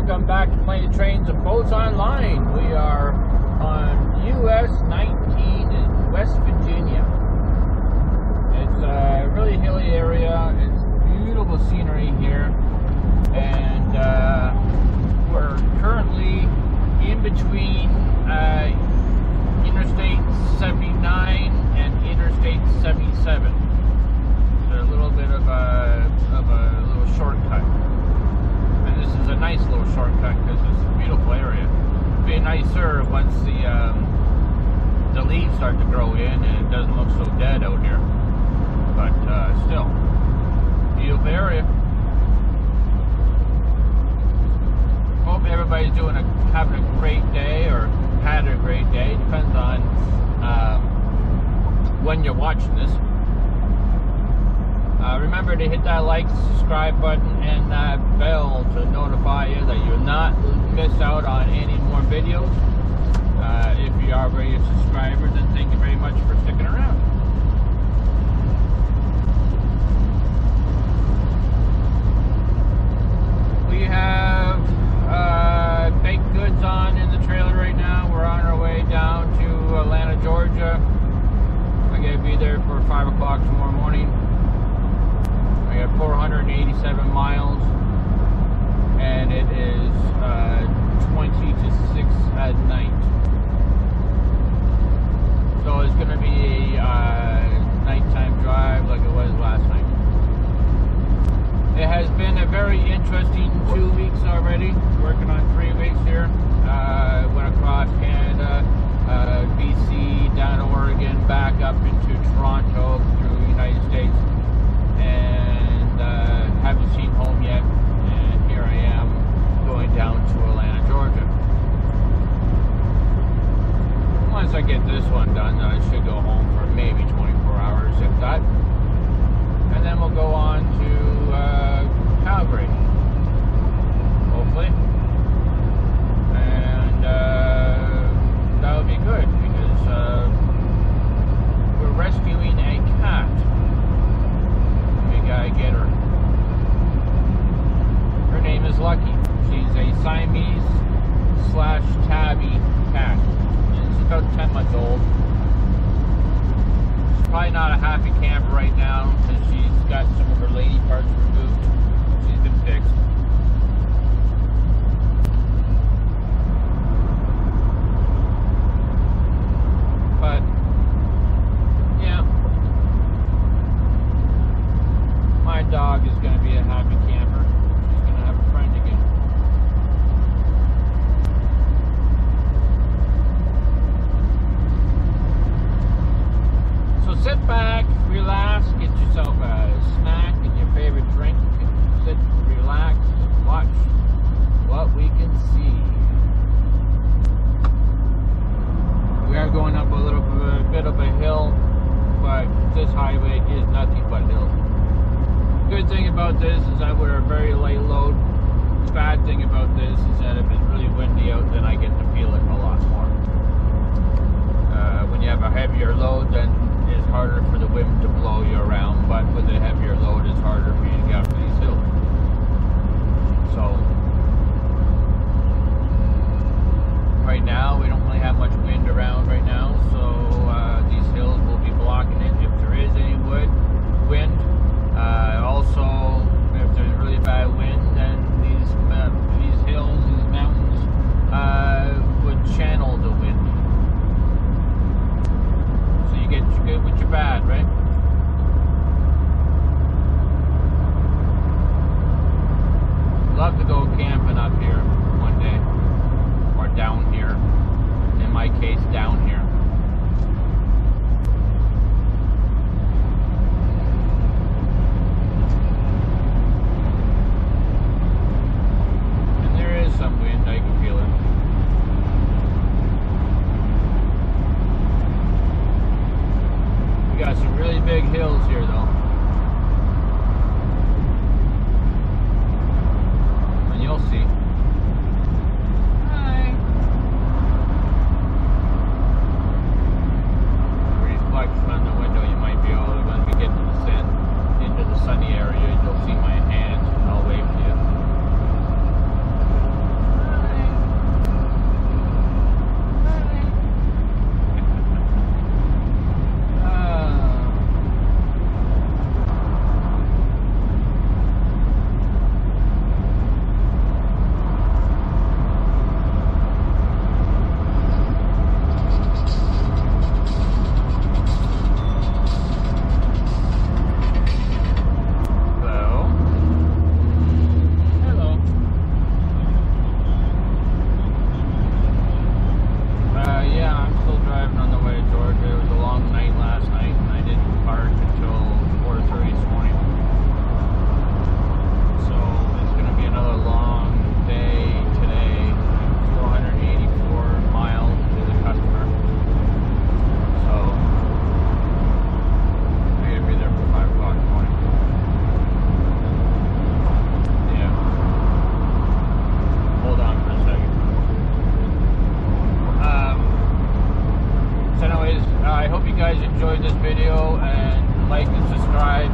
Welcome back to Planes, Trains, and Boats Online. We are on US19 in West Virginia. It's a really hilly area. It's beautiful scenery here. And we're currently in between Interstate 79 and Interstate 77. So a little bit of a little shortcut. And this is a nice little shortcut because it's a beautiful area. It'll be nicer once the leaves start to grow in and it doesn't look so dead out here. But still, beautiful area. Hope everybody's having a great day or had a great day. Depends on when you're watching this. Remember to hit that like, subscribe button, and that bell to notify you that you'll not miss out on any more videos. If you are already a subscriber, then thank you very much for sticking around. We have baked goods on in the trailer right now. We're on our way down to Atlanta, Georgia. I gotta be there for 5 o'clock tomorrow morning. I got 487 miles, and it is 20 to 6 at night. So it's going to be a nighttime drive like it was last night. It has been a very interesting 2 weeks already, working on 3 weeks here. Went across Canada, BC, down to Oregon, back up into Toronto through the United States. And haven't seen home yet, and here I am going down to Atlanta, Georgia. Once I get this one done, I should go home for maybe 24 hours, if that. And then we'll go on to Calgary, hopefully. And that would be good, because we're rescuing a cat. We gotta get her. Her name is Lucky. She's a Siamese/tabby cat. And she's about 10 months old. She's probably not a happy camper right now since she's got some of her lady parts removed. She's been fixed. But yeah, my dog is going to be a happy camper. She's going to have a friend again. So sit back, relax, get yourself a snack and your favorite drink. You can sit, relax, and watch what we can see. We are going up a bit of a hill, but this highway is nothing but hills. Good thing about this is that we're a very light load. Bad thing about this is that if it's really windy out, then I get to feel it a lot more. When you have a heavier load, then it's harder for the wind to blow you around, but with a heavier load, it's harder for you to get up these hills. So, right now, we don't really have much wind around right now, so these hills will be blocking it if there is any wind. Also, if there's really bad wind, then these hills, these mountains, would channel the wind. So you get your good with your bad, right? Love to go camping up here one day, or down here. In my case, down here. Some wind, I can feel it. We got some really big hills here though. And you'll see. Hi. Reflection on the window, you might be able to, when we get to the into the sunny area, you'll see my hands and I'll wave to you. guys enjoyed this video, and like and subscribe.